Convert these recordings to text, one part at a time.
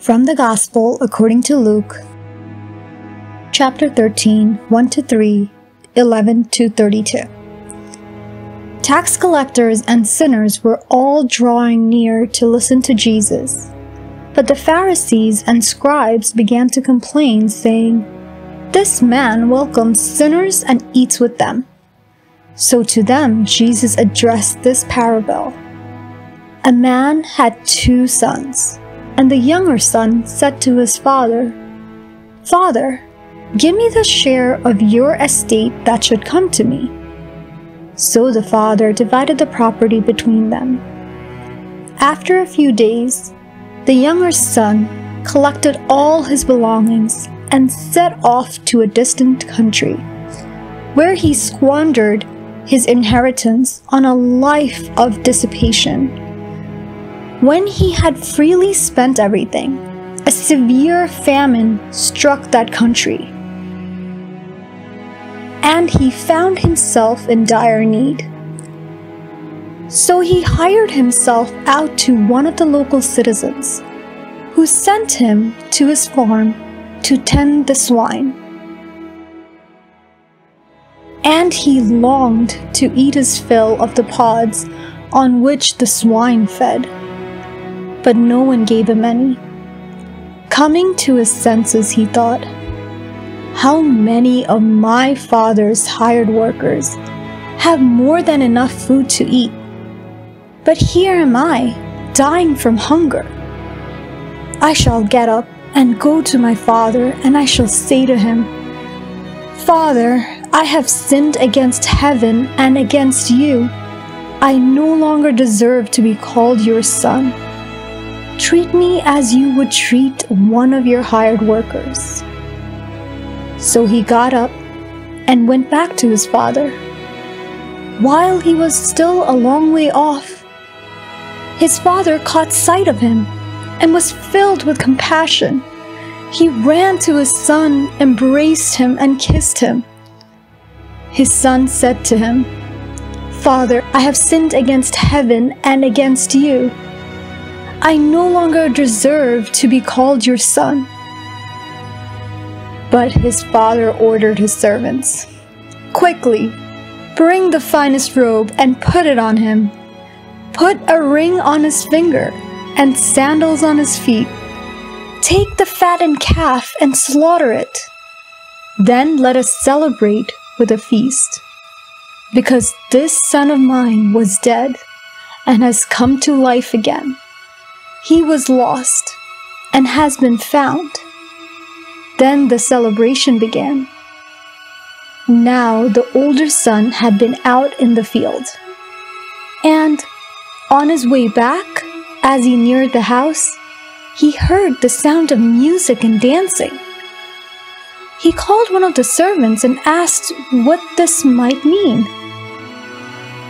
From the Gospel according to Luke, chapter 13, 1-3, 11-32. Tax collectors and sinners were all drawing near to listen to Jesus. But the Pharisees and scribes began to complain, saying, "This man welcomes sinners and eats with them." So to them Jesus addressed this parable. A man had 2 sons, and the younger son said to his father, "Father, give me the share of your estate that should come to me." So the father divided the property between them. After a few days, the younger son collected all his belongings and set off to a distant country, where he squandered his inheritance on a life of dissipation. When he had freely spent everything, a severe famine struck that country, and he found himself in dire need. So he hired himself out to one of the local citizens, who sent him to his farm to tend the swine. And he longed to eat his fill of the pods on which the swine fed, but no one gave him any. Coming to his senses, he thought, "How many of my father's hired workers have more than enough food to eat? But here am I, dying from hunger. I shall get up and go to my father, and I shall say to him, 'Father, I have sinned against heaven and against you. I no longer deserve to be called your son. Treat me as you would treat one of your hired workers.' So he got up and went back to his father. While he was still a long way off, his father caught sight of him and was filled with compassion. He ran to his son, embraced him, and kissed him. His son said to him, 'Father, I have sinned against heaven and against you. I no longer deserve to be called your son.' But his father ordered his servants, 'Quickly, bring the finest robe and put it on him. Put a ring on his finger and sandals on his feet. Take the fattened calf and slaughter it. Then let us celebrate with a feast. Because this son of mine was dead and has come to life again. He was lost and has been found.' Then the celebration began. Now the older son had been out in the field, and on his way back, as he neared the house, he heard the sound of music and dancing. He called one of the servants and asked what this might mean.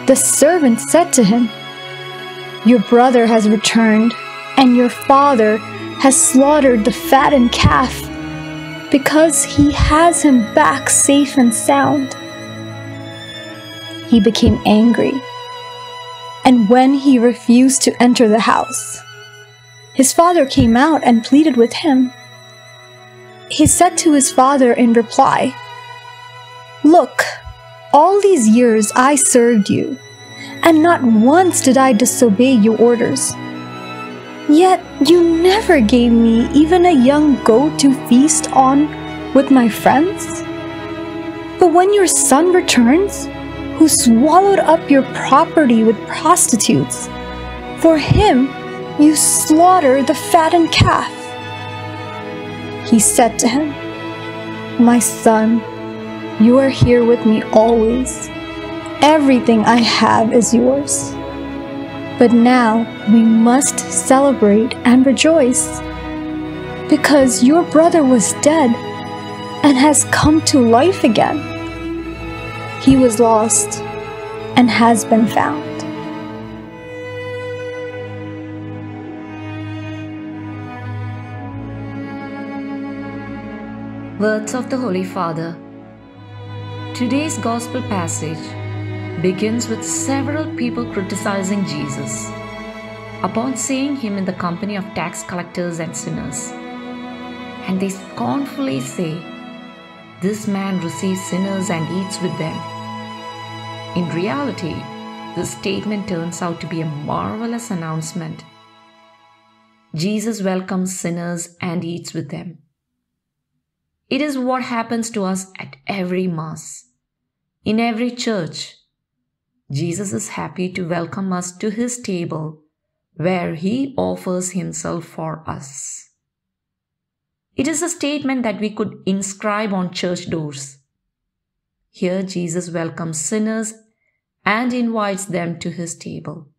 The servant said to him, 'Your brother has returned, and your father has slaughtered the fattened calf, because he has him back safe and sound.' He became angry, and when he refused to enter the house, his father came out and pleaded with him. He said to his father in reply, 'Look, all these years I served you, and not once did I disobey your orders. Yet you never gave me even a young goat to feast on with my friends. But when your son returns, who swallowed up your property with prostitutes, for him you slaughter the fattened calf.' He said to him, 'My son, you are here with me always. Everything I have is yours. But now we must celebrate and rejoice, because your brother was dead and has come to life again. He was lost and has been found.'" Words of the Holy Father. Today's Gospel passage begins with several people criticizing Jesus, upon seeing him in the company of tax collectors and sinners. And they scornfully say, "This man receives sinners and eats with them." In reality, this statement turns out to be a marvelous announcement. Jesus welcomes sinners and eats with them. It is what happens to us at every Mass. In every church, Jesus is happy to welcome us to his table where he offers himself for us. It is a statement that we could inscribe on church doors. Here Jesus welcomes sinners and invites them to his table.